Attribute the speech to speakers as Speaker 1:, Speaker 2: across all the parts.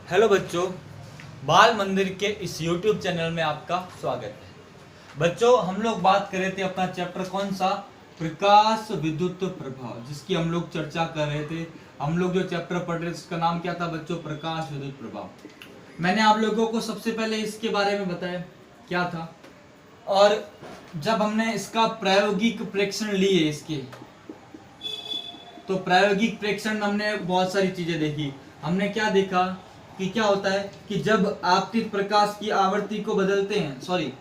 Speaker 1: Hello बच्चों, बाल मंदिर के इस YouTube चैनल में आपका स्वागत है। बच्चों, हम लोग बात कर रहे थे अपना चैप्टर कौन सा, प्रकाश विद्युत प्रभाव, जिसकी हम लोग चर्चा कर रहे थे। हम लोग जो चैप्टर पढ़ रहे थे उसका नाम क्या था बच्चों, प्रकाश विद्युत प्रभाव। मैंने आप लोगों को सबसे पहले इसके बारे में बताया क्या था, और जब हमने इसका प्रायोगिक प्रेक्षण लिए इसके, तो प्रायोगिक प्रेक्षण में हमने बहुत सारी चीजें देखी। हमने क्या देखा कि क्या होता है कि जब आपतित प्रकाश की आवृत्ति को बदलते हैं,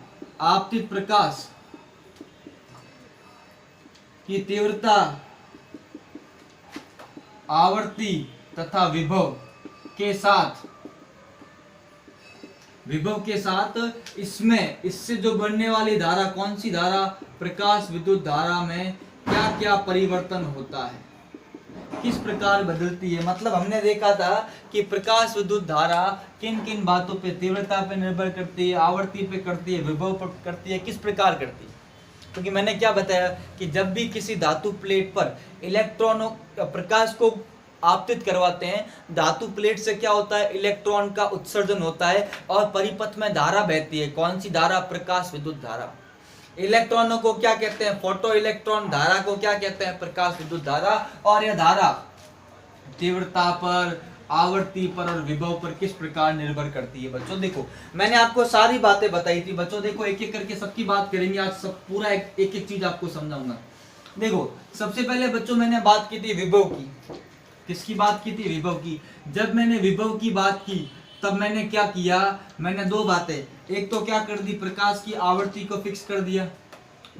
Speaker 1: आपतित प्रकाश की तीव्रता, आवृत्ति तथा विभव के साथ इससे जो बढ़ने वाली धारा, कौन सी धारा, प्रकाश विद्युत धारा में क्या क्या परिवर्तन होता है, किस प्रकार बदलती है। मतलब हमने देखा था कि प्रकाश विद्युत धारा किन किन बातों पे, तीव्रता पे निर्भर करती है, आवृत्ति पे करती है, विभव पर करती है, किस प्रकार करती है। क्योंकि मैंने क्या बताया कि जब भी किसी धातु प्लेट पर इलेक्ट्रॉनों प्रकाश को आपतित करवाते हैं, धातु प्लेट से क्या होता है, इलेक्ट्रॉन का उत्सर्जन होता है और परिपथ में धारा बहती है। कौन सी धारा, प्रकाश विद्युत धारा। इलेक्ट्रॉनों को क्या कहते हैं, फोटो इलेक्ट्रॉन। धारा को क्या कहते हैं, प्रकाश विद्युत धारा। और यह धारा तीव्रता पर, आवृत्ति पर और विभव पर किस प्रकार निर्भर करती है। बच्चों देखो, मैंने आपको सारी बातें बताई थी। बच्चों देखो, एक एक करके सबकी बात करेंगे आज, सब पूरा एक एक चीज आपको समझाऊंगा। देखो, सबसे पहले बच्चों मैंने बात की थी विभव की। किसकी बात की थी, विभव की। जब मैंने विभव की बात की तब मैंने क्या किया, मैंने दो बातें, एक तो क्या कर दी, प्रकाश की आवृत्ति को फिक्स कर दिया,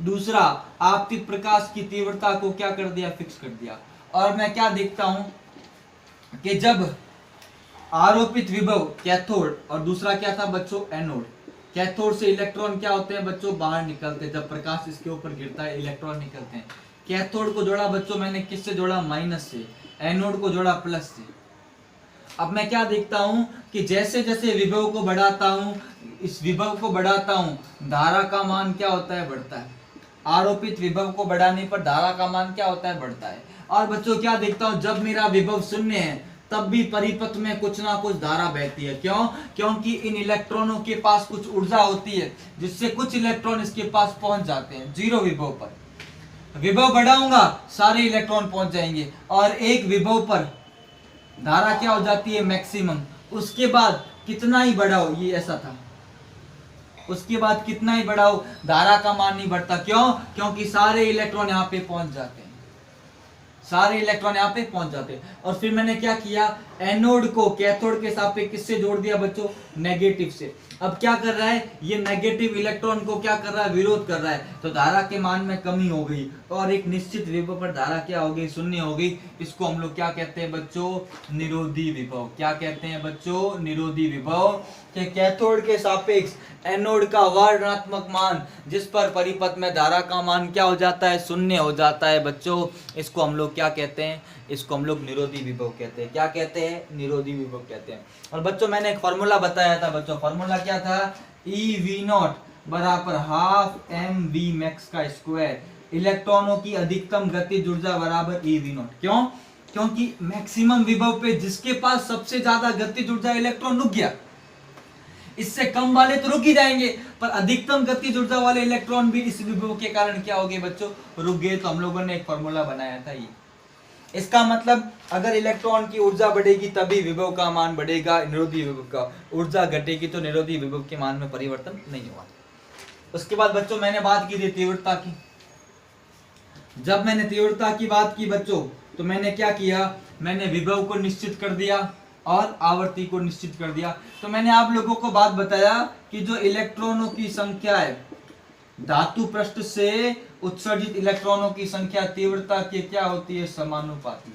Speaker 1: दूसरा आपतित प्रकाश की तीव्रता को क्या कर दिया, फिक्स कर दिया। और मैं क्या देखता हूं कि जब आरोपित विभव कैथोड और दूसरा क्या था बच्चों, एनोड, कैथोड से इलेक्ट्रॉन क्या होते हैं बच्चों, बाहर निकलते हैं। जब प्रकाश इसके ऊपर गिरता है इलेक्ट्रॉन निकलते हैं। कैथोड को जोड़ा बच्चों मैंने किससे जोड़ा, माइनस से। एनोड को जोड़ा प्लस से। अब मैं क्या देखता हूं कि जैसे जैसे विभव को बढ़ाता हूं, इस विभव को बढ़ाता हूं, धारा का मान क्या होता है, बढ़ता है। आरोपित विभव को बढ़ाने पर धारा का मान क्या होता है, बढ़ता है। और बच्चों क्या देखता हूं, जब मेरा विभव शून्य है तब भी परिपथ में कुछ ना कुछ धारा बहती है। क्यों, क्योंकि इन इलेक्ट्रॉनों के पास कुछ ऊर्जा होती है जिससे कुछ इलेक्ट्रॉन इसके पास पहुंच जाते हैं जीरो विभव पर। विभव बढ़ाऊंगा सारे इलेक्ट्रॉन पहुंच जाएंगे, और एक विभव पर धारा क्या हो जाती है, मैक्सिमम। उसके बाद कितना ही बढ़ाओ, ये ऐसा था, उसके बाद कितना ही बढ़ाओ धारा का मान नहीं बढ़ता। क्यों, क्योंकि सारे इलेक्ट्रॉन यहाँ पे पहुंच जाते हैं, सारे इलेक्ट्रॉन यहाँ पे पहुंच जाते हैं। और फिर मैंने क्या किया, एनोड को कैथोड के सापेक्ष किससे जोड़ दिया बच्चों, नेगेटिव से। अब क्या कर रहा है, ये नेगेटिव इलेक्ट्रॉन को क्या कर रहा है, विरोध कर रहा है। तो धारा के मान में कमी हो गई और एक निश्चित विभव पर धारा क्या हो गई, शून्य हो गई। इसको हम लोग क्या कहते हैं बच्चों, निरोधी विभव। क्या कहते हैं बच्चों, निरोधी विभव। कि कैथोड के सापेक्ष एनोड का ऋणात्मक मान, जिस पर परिपथ में धारा का मान क्या हो जाता है, शून्य हो जाता है बच्चों। इसको हम लोग क्या कहते हैं, इसको हम लोग निरोधी विभव कहते हैं। क्या कहते हैं, निरोधी विभव कहते हैं। और बच्चों मैंने एक फॉर्मूला बताया था बच्चों, फॉर्मूला क्या था, EV0 बराबर हाफ mv मैक्स का स्क्वायर। इलेक्ट्रॉनों की अधिकतम गतिज ऊर्जा बराबर EV0। क्यों, क्योंकि मैक्सिमम विभव पे जिसके पास सबसे ज्यादा गतिज ऊर्जा, इलेक्ट्रॉन रुक गया। इससे कम वाले तो रुक ही जाएंगे, पर अधिकतम गतिज ऊर्जा वाले इलेक्ट्रॉन भी इस विभव के कारण क्या हो गए बच्चों, रुक गए। तो हम लोगों ने एक फॉर्मूला बनाया था ये। इसका मतलब अगर इलेक्ट्रॉन की ऊर्जा बढ़ेगी तभी विभव का मान बढ़ेगा, निरोधी विभव का। ऊर्जा घटेगी तो निरोधी विभव के मान में परिवर्तन नहीं होगा। उसके बाद बच्चों मैंने बात की थी तीव्रता की। जब मैंने तीव्रता की बात की बच्चों, तो मैंने क्या किया, मैंने विभव को निश्चित कर दिया और आवृत्ति को निश्चित कर दिया। तो मैंने आप लोगों को बात बताया कि जो इलेक्ट्रॉनों की संख्या है, धातु पृष्ठ से उत्सर्जित इलेक्ट्रॉनों की संख्या तीव्रता की क्या होती है, समानुपाती।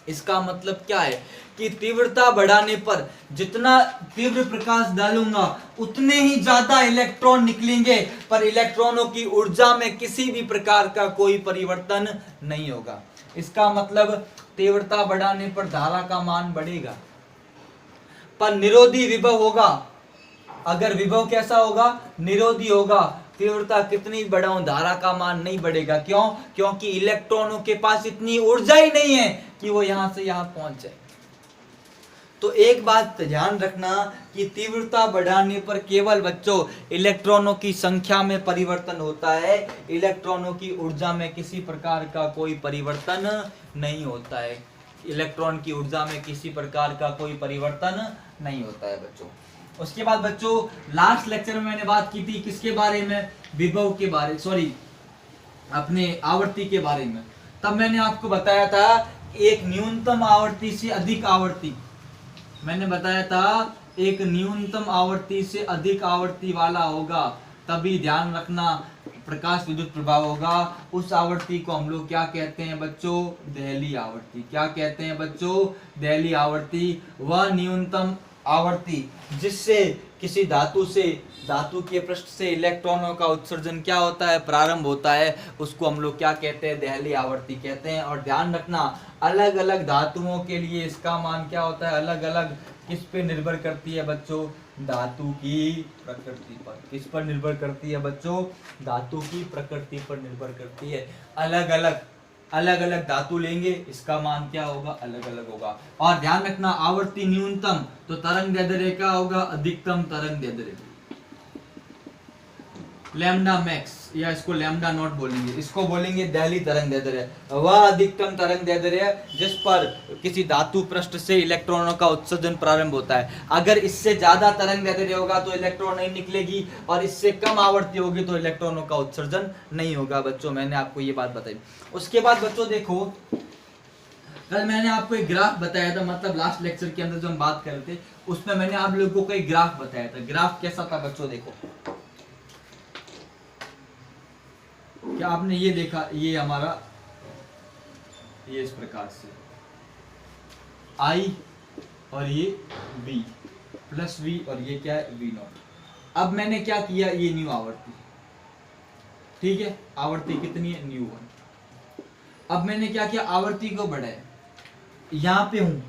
Speaker 1: इसका मतलब क्या है कि तीव्रता बढ़ाने पर जितना तीव्र प्रकाश डालूंगा उतने ही ज्यादा इलेक्ट्रॉन निकलेंगे, पर इलेक्ट्रॉनों की ऊर्जा में किसी भी प्रकार का कोई परिवर्तन नहीं होगा। इसका मतलब तीव्रता बढ़ाने पर धारा का मान बढ़ेगा, पर निरोधी विभव होगा। अगर विभव कैसा होगा, निरोधी होगा, तीव्रता कितनी बढ़ाऊं धारा का मान नहीं बढ़ेगा। क्यों, क्योंकि इलेक्ट्रॉनों के पास इतनी ऊर्जा ही नहीं है कि वो यहां से यहां पहुंच जाए। तो एक बात ध्यान रखना कि तीव्रता बढ़ाने पर केवल बच्चों इलेक्ट्रॉनों की संख्या में परिवर्तन होता है, इलेक्ट्रॉनों की ऊर्जा में किसी प्रकार का कोई परिवर्तन नहीं होता है। इलेक्ट्रॉन की ऊर्जा में किसी प्रकार का कोई परिवर्तन नहीं होता है बच्चों। उसके बाद बच्चों लास्ट लेक्चर में मैंने बात की थी किसके बारे में, विभव के बारे, सॉरी अपने आवर्ती के बारे में। तब मैंने आपको बताया था एक न्यूनतम आवर्ती से अधिक आवर्ती, मैंने बताया था एक न्यूनतम आवर्ती से अधिक आवर्ती वाला होगा तभी ध्यान रखना प्रकाश विद्युत प्रभाव होगा। उस आवर्ती को हम लोग क्या कहते हैं बच्चों, दहली आवर्ती। क्या कहते हैं बच्चों, दहली आवर्ती। वह न्यूनतम आवर्ती जिससे किसी धातु से, धातु के पृष्ठ से इलेक्ट्रॉनों का उत्सर्जन क्या होता है, प्रारंभ होता है, उसको हम लोग क्या कहते हैं, दहली आवर्ती कहते हैं। और ध्यान रखना अलग अलग धातुओं के लिए इसका मान क्या होता है, अलग अलग किस पे निर्भर करती है बच्चों, धातु की प्रकृति पर। किस पर निर्भर करती है बच्चों, धातु की प्रकृति पर निर्भर करती है। अलग अलग धातु लेंगे इसका मान क्या होगा, अलग अलग होगा। और ध्यान रखना आवर्ती न्यूनतम तो तरंग दैर्ध्य क्या होगा, अधिकतम तरंग दैर्ध्य लैम्डा मैक्स, या इसको लैम्डा नॉट बोलेंगे, इसको बोलेंगे दहली तरंग दैर्ध्य। वह अधिकतम तरंग दैर्ध्य जिस पर किसी धातु पृष्ठ से इलेक्ट्रॉनों का उत्सर्जन प्रारंभ होता है। अगर इससे ज्यादा तरंग दैर्ध्य होगा तो इलेक्ट्रॉन नहीं निकलेगी, और इससे कम आवर्ती होगी तो इलेक्ट्रॉनों का उत्सर्जन नहीं होगा बच्चों। मैंने आपको ये बात बताई। उसके बाद बच्चों देखो, कल मैंने आपको एक ग्राफ बताया था, मतलब लास्ट लेक्चर के अंदर जो हम बात कर रहे थे उसमें मैंने आप लोगों को एक ग्राफ बताया था। ग्राफ कैसा था बच्चों, देखो क्या आपने ये देखा, ये हमारा ये इस प्रकार से I और ये V प्लस V और ये क्या है V नॉट। अब मैंने क्या किया, ये न्यू आवर्ती, ठीक है, आवर्ती कितनी है, न्यू 1। अब मैंने क्या किया, आवर्ती को बढ़ाया, यहाँ पे हूं,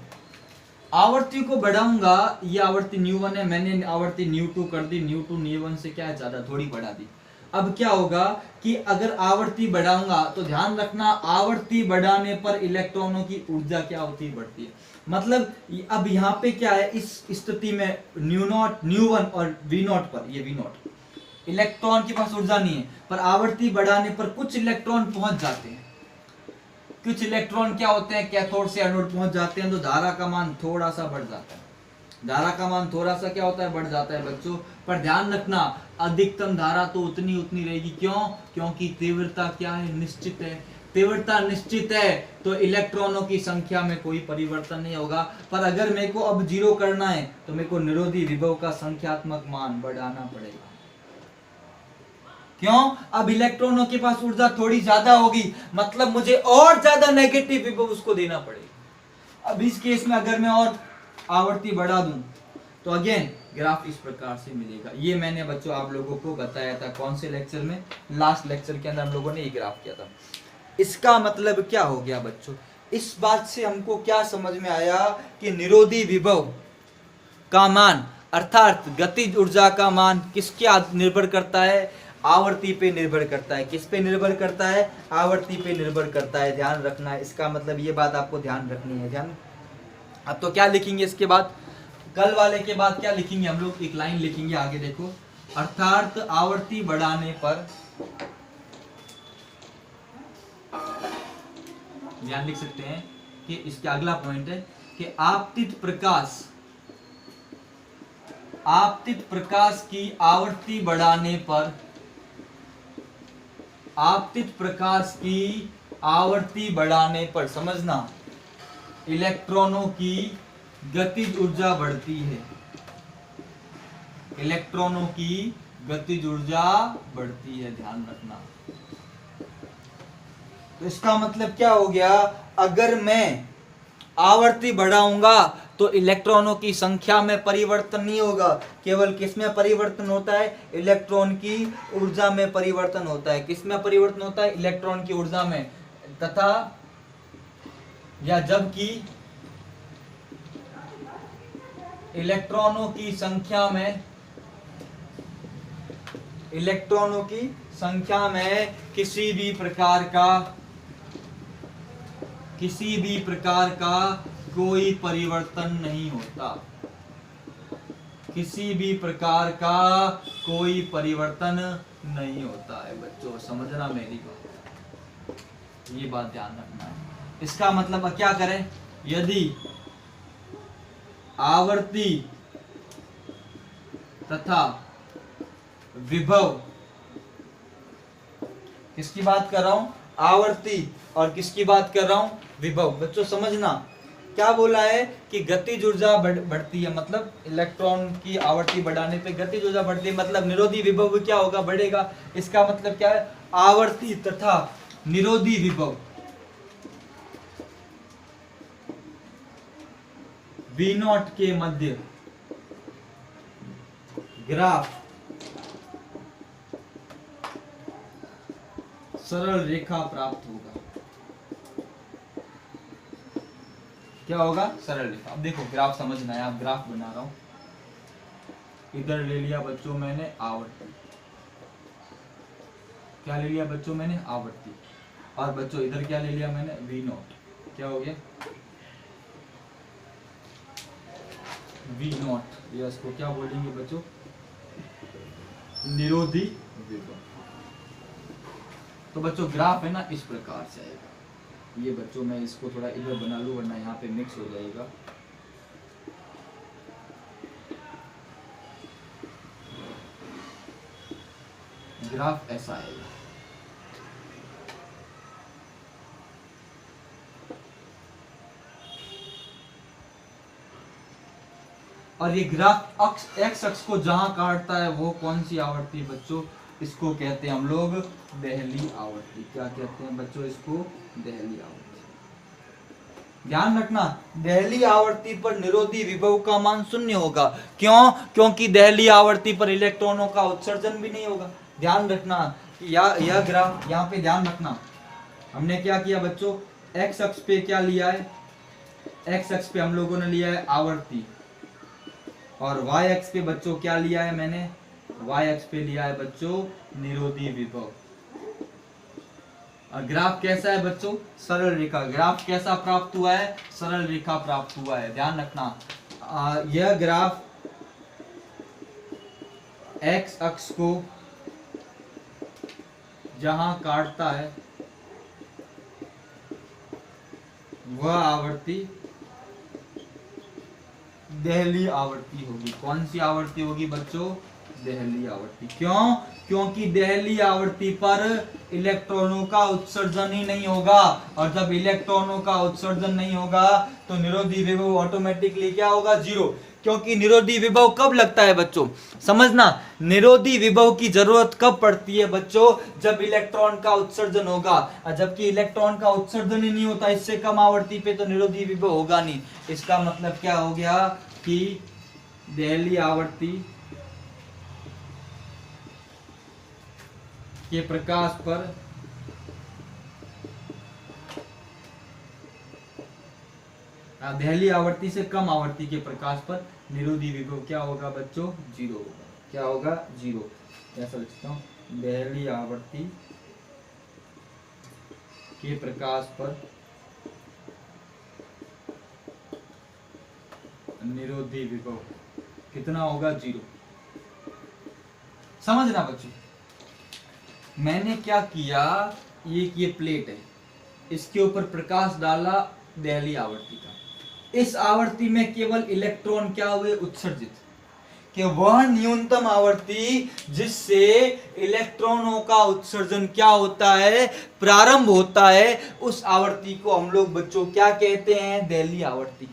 Speaker 1: आवर्ती को बढ़ाऊंगा, ये आवर्ती न्यू 1 है, मैंने आवर्ती न्यू 2 कर दी, न्यू 2 न्यू 1 से क्या है, ज्यादा थोड़ी बढ़ा दी। अब क्या होगा कि अगर आवर्ती बढ़ाऊंगा तो ध्यान रखना आवर्ती बढ़ाने पर इलेक्ट्रॉनों की ऊर्जा क्या होती है, बढ़ती है। मतलब अब यहाँ पे क्या है, इस स्थिति में न्यू नॉट, न्यू 1 और V नॉट पर, ये V नॉट इलेक्ट्रॉन के पास ऊर्जा नहीं है, पर आवर्ती बढ़ाने पर कुछ इलेक्ट्रॉन पहुंच जाते हैं। कुछ इलेक्ट्रॉन क्या होते हैं, कैथोड से एनोड पहुंच जाते हैं, तो धारा का मान थोड़ा सा बढ़ जाता है। धारा का मान थोड़ा सा क्या होता है, बढ़ जाता है बच्चों। पर ध्यान रखना अधिकतम धारा तो उतनी रहेगी, क्यों, क्योंकि तीव्रता क्या है, निश्चित है। तीव्रता निश्चित है तो इलेक्ट्रॉनों की संख्या में कोई परिवर्तन नहीं होगा। पर अगर मेरे को अब 0 करना है तो मेरे को निरोधी विभव का संख्यात्मक मान बढ़ाना पड़ेगा। क्यों, अब इलेक्ट्रॉनों के पास ऊर्जा थोड़ी ज्यादा होगी, मतलब मुझे और ज्यादा नेगेटिव विभव उसको देना पड़ेगा। अब इस केस में अगर मैं और आवर्ती बढ़ा दूं तो अगेन ग्राफ इस प्रकार से मिलेगा। ये मैंने बच्चों आप लोगों को बताया था, कौन से लेक्चर में, लास्ट लेक्चर के अंदर हम लोगों ने ये ग्राफ किया था। इसका मतलब क्या हो गया बच्चों, इस बात से हमको क्या समझ में आया कि निरोधी विभव का मान अर्थात गतिज ऊर्जा का मान किसके निर्भर करता है, आवर्ती पे निर्भर करता है। किस पे निर्भर करता है, आवर्ती पे निर्भर करता है। ध्यान रखना है, इसका मतलब ये बात आपको ध्यान रखनी है। ध्यान, अब तो क्या लिखेंगे इसके बाद, कल वाले के बाद क्या लिखेंगे हम लोग, एक लाइन लिखेंगे आगे देखो, अर्थात आवर्ती बढ़ाने पर, ध्यान लिख सकते हैं कि इसका अगला पॉइंट है कि आपतित प्रकाश की आवर्ती बढ़ाने पर, आपतित प्रकाश की आवर्ती बढ़ाने पर समझना इलेक्ट्रॉनों की गतिज ऊर्जा बढ़ती है। इलेक्ट्रॉनों की गतिज ऊर्जा बढ़ती है, ध्यान रखना। तो इसका मतलब क्या हो गया, अगर मैं आवर्ती बढ़ाऊंगा तो इलेक्ट्रॉनों की संख्या में परिवर्तन नहीं होगा, केवल किसमें परिवर्तन होता है, इलेक्ट्रॉन की ऊर्जा में परिवर्तन होता है। किसमें परिवर्तन होता है, इलेक्ट्रॉन की ऊर्जा में, तथा या जबकि इलेक्ट्रॉनों की संख्या में किसी भी प्रकार का कोई परिवर्तन नहीं होता, किसी भी प्रकार का कोई परिवर्तन नहीं होता है। बच्चों समझना मेरी बात, ये बात ध्यान रखना है। इसका मतलब क्या करें, यदि आवर्ती तथा विभव, किसकी बात कर रहा हूं, आवर्ती, और किसकी बात कर रहा हूं, विभव। बच्चों समझना क्या बोला है कि गतिज ऊर्जा बढ़ती है, मतलब इलेक्ट्रॉन की आवर्ती बढ़ाने पे गतिज ऊर्जा बढ़ती है, मतलब निरोधी विभव क्या होगा, बढ़ेगा। इसका मतलब क्या है, आवर्ती तथा निरोधी विभव V0 के मध्य ग्राफ सरल रेखा प्राप्त होगा। क्या होगा, सरल रेखा। अब देखो ग्राफ समझना है, आप ग्राफ बना रहा हूं। इधर ले लिया बच्चों मैंने आवर्ती, क्या ले लिया बच्चों मैंने, आवर्ती, और बच्चों इधर क्या ले लिया मैंने, V0। क्या हो गया, V0, या इसको क्या बोलेंगे बच्चों, निरोधी विभव। तो बच्चों ग्राफ है ना इस प्रकार से आएगा। ये बच्चों मैं इसको थोड़ा इधर बना लूं, वरना यहाँ पे मिक्स हो जाएगा। ग्राफ ऐसा आएगा। और ये ग्राफ अक्ष एक्स अक्ष को जहां काटता है वो कौन सी आवर्ती है बच्चों, इसको कहते हैं हम लोग दहली आवर्ती। क्या कहते हैं बच्चों, इसको दहली आवर्ती। ध्यान रखना, दहली आवर्ती पर निरोधी विभव का मान शून्य होगा। क्यों, क्योंकि दहली आवर्ती पर इलेक्ट्रॉनों का उत्सर्जन भी नहीं होगा। ध्यान रखना, यह ग्राफ यहाँ पे ध्यान रखना, हमने क्या किया बच्चों, एक्स अक्ष पे क्या लिया है, एक्स अक्ष पे हम लोगों ने लिया है आवर्ती, और वाई अक्ष पे बच्चों क्या लिया है मैंने, वाई अक्ष पे लिया है बच्चों निरोधी विभव। और ग्राफ कैसा है बच्चों, सरल रेखा। ग्राफ कैसा प्राप्त हुआ है, सरल रेखा प्राप्त हुआ है। ध्यान रखना, यह ग्राफ एक्स अक्ष को जहां काटता है वह आवर्ती दहली आवर्ती होगी। कौन सी आवर्ती होगी बच्चों, दहली आवर्ती। क्यों, क्योंकि दहली आवर्ती पर इलेक्ट्रॉनों का उत्सर्जन ही नहीं होगा, और जब इलेक्ट्रॉनों का उत्सर्जन नहीं होगा तो निरोधी विभव ऑटोमेटिकली क्या होगा, जीरो। क्योंकि निरोधी विभव कब लगता है बच्चों, समझना, निरोधी विभव की जरूरत कब पड़ती है बच्चों, जब इलेक्ट्रॉन का उत्सर्जन होगा, और जबकि इलेक्ट्रॉन का उत्सर्जन ही नहीं होता इससे कम आवर्ती पे, तो निरोधी विभव होगा नहीं। इसका मतलब क्या हो गया कि दहली आवर्ती के प्रकाश पर दहली आवर्ती से कम आवर्ती के प्रकाश पर निरोधी विभव क्या होगा बच्चों, जीरो होगा। क्या होगा, जीरो। ऐसा लिखता हूं, दहली आवर्ती के प्रकाश पर निरोधी विभव कितना होगा, जीरो। समझना बच्चों, मैंने क्या किया, ये प्लेट है, इसके ऊपर प्रकाश डाला दहली आवर्ती का। इस आवर्ती में केवल इलेक्ट्रॉन क्या हुए, उत्सर्जित, कि वह न्यूनतम आवर्ती जिससे इलेक्ट्रॉनों का उत्सर्जन क्या होता है, प्रारंभ होता है, उस आवर्ती को हम लोग बच्चों क्या कहते हैं, दहली आवर्ती।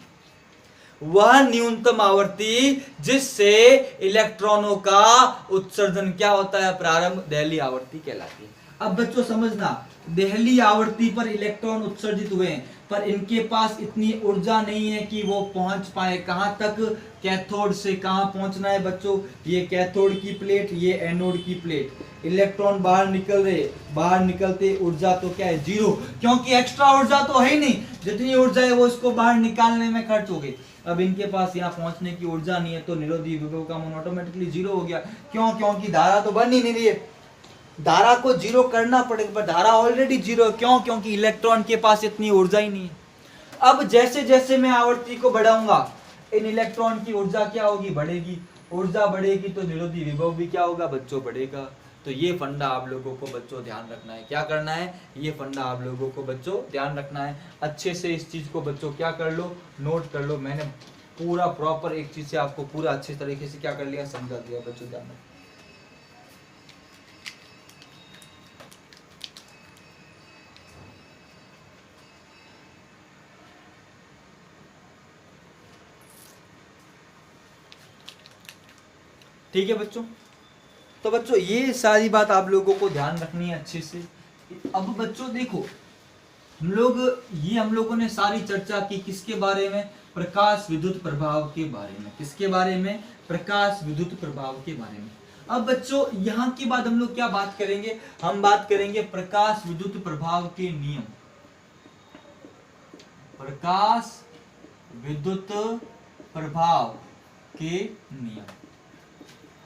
Speaker 1: वह न्यूनतम आवर्ती जिससे इलेक्ट्रॉनों का उत्सर्जन क्या होता है, प्रारंभ, दहली आवर्ती कहलाती है। अब बच्चों समझना, दहली आवर्ती पर इलेक्ट्रॉन उत्सर्जित हुए हैं, पर इनके पास इतनी ऊर्जा नहीं है कि वो पहुंच पाए कहां तक, कैथोड से कहां पहुंचना है बच्चों, ये कैथोड की प्लेट, ये एनोड की प्लेट। इलेक्ट्रॉन बाहर निकल रहे, बाहर निकलते ऊर्जा तो क्या है, जीरो, क्योंकि एक्स्ट्रा ऊर्जा तो है ही नहीं, जितनी ऊर्जा है वो इसको बाहर निकालने में खर्च हो गई। अब इनके पास यहाँ पहुंचने की ऊर्जा नहीं है, तो निरोधी विभव का मान ऑटोमेटिकली जीरो हो गया। क्यों, क्योंकि धारा तो बन ही नहीं रही है, धारा को जीरो करना पड़ेगा, पर धारा ऑलरेडी जीरो। क्यों, क्योंकि इलेक्ट्रॉन के पास इतनी ऊर्जा ही नहीं है। अब जैसे जैसे मैं आवर्ती को बढ़ाऊंगा, इन इलेक्ट्रॉन की ऊर्जा क्या होगी, बढ़ेगी। ऊर्जा बढ़ेगी तो निरोधी विभव भी क्या होगा बच्चों, बढ़ेगा। तो ये फंडा आप लोगों को बच्चों ध्यान रखना है। क्या करना है, ये फंडा आप लोगों को बच्चों ध्यान रखना है। अच्छे से इस चीज को बच्चों क्या कर लो, नोट कर लो। मैंने पूरा प्रॉपर एक चीज से आपको पूरा अच्छे तरीके से क्या कर लिया, समझा दिया बच्चों, ध्यान रखना। ठीक है बच्चों, तो बच्चों ये सारी बात आप लोगों को ध्यान रखनी है अच्छे से। अब बच्चों देखो, हम लोगों ने सारी चर्चा की किसके बारे में, प्रकाश विद्युत प्रभाव के बारे में। किसके बारे में, प्रकाश विद्युत प्रभाव के बारे में। अब बच्चों यहाँ के बाद हम लोग क्या बात करेंगे, हम बात करेंगे प्रकाश विद्युत प्रभाव के नियम। प्रकाश विद्युत प्रभाव के नियम।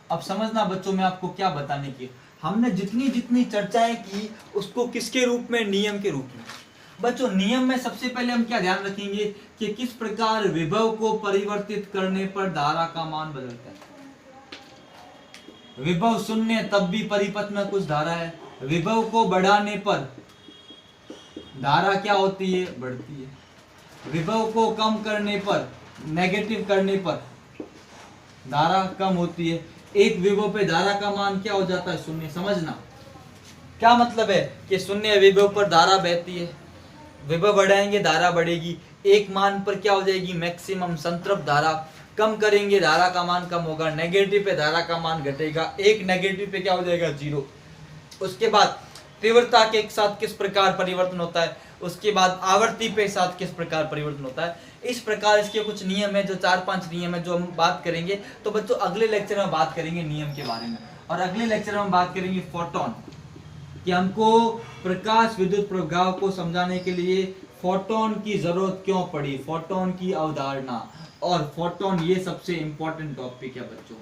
Speaker 1: अब समझना बच्चों, मैं आपको क्या बताने की, हमने जितनी जितनी चर्चाएं की उसको किसके रूप में, नियम के रूप में। बच्चों नियम में सबसे पहले हम क्या ध्यान रखेंगे कि किस प्रकार विभव को परिवर्तित करने पर धारा का मान बदलता है। विभव शून्य तब भी परिपथ में कुछ धारा है, विभव को बढ़ाने पर धारा क्या होती है, बढ़ती है। विभव को कम करने पर, नेगेटिव करने पर धारा कम होती है। एक विभव पे धारा का मान क्या हो जाता है, शून्य। समझना क्या मतलब है कि शून्य विभव पर धारा बहती है, विभव बढ़ाएंगे धारा बढ़ेगी, एक मान पर क्या हो जाएगी, मैक्सिमम संतृप्त धारा। कम करेंगे धारा का मान कम होगा, नेगेटिव पे धारा का मान घटेगा, एक नेगेटिव पे क्या हो जाएगा, जीरो। उसके बाद तीव्रता के साथ किस प्रकार परिवर्तन होता है, उसके बाद आवर्ती पे साथ किस प्रकार परिवर्तन होता है। इस प्रकार इसके कुछ नियम है, जो 4-5 नियम है जो हम बात करेंगे। तो बच्चों अगले लेक्चर में बात करेंगे नियम के बारे में, और अगले लेक्चर में हम बात करेंगे फोटोन, कि हमको प्रकाश विद्युत प्रभाव को समझाने के लिए फोटोन की जरूरत क्यों पड़ी, फोटोन की अवधारणा। और फोटोन ये सबसे इंपॉर्टेंट टॉपिक है बच्चों,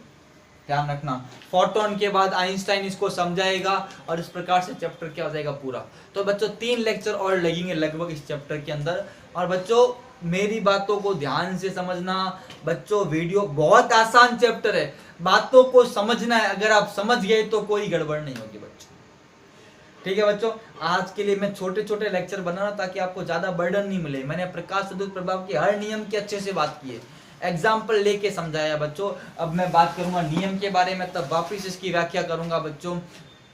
Speaker 1: ध्यान रखना। फोटोन के बाद आइंस्टाइन इसको समझाएगा, और इस प्रकार से चैप्टर क्या हो जाएगा पूरा। तो बच्चों 3 लेक्चर और लगेंगे लगभग इस चैप्टर के अंदर। और बच्चों मेरी बातों को ध्यान से समझना बच्चों, वीडियो बहुत आसान चैप्टर है, बातों को समझना है। अगर आप समझ गए तो कोई गड़बड़ नहीं होगी बच्चों। ठीक है बच्चों, आज के लिए मैं छोटे छोटे लेक्चर बना रहा ताकि आपको ज्यादा बर्डन नहीं मिले। मैंने प्रकाश विद्युत प्रभाव के हर नियम की अच्छे से बात की है, एग्जाम्पल लेके समझाया बच्चों। अब मैं बात करूंगा नियम के बारे में, तब वापिस इसकी व्याख्या करूंगा बच्चों।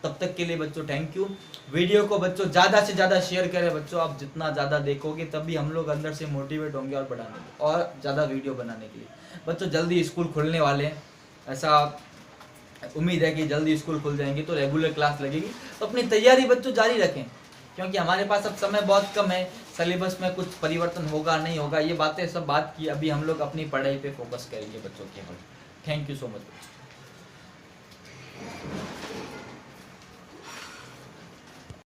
Speaker 1: तब तक के लिए बच्चों थैंक यू। वीडियो को बच्चों ज्यादा से ज्यादा शेयर करें बच्चों, आप जितना ज्यादा देखोगे तभी हम लोग अंदर से मोटिवेट होंगे और बढ़ाने और ज्यादा वीडियो बनाने के लिए। बच्चों जल्दी स्कूल खुलने वाले हैं, ऐसा उम्मीद है कि जल्दी स्कूल खुल जाएंगे तो रेगुलर क्लास लगेगी। तो अपनी तैयारी बच्चों जारी रखें, क्योंकि हमारे पास अब समय बहुत कम है। सिलेबस में कुछ परिवर्तन होगा नहीं होगा, ये बातें सब बात की। अभी हम लोग अपनी पढ़ाई पे फोकस करेंगे बच्चों केवल। थैंक यू सो मच बच्चों।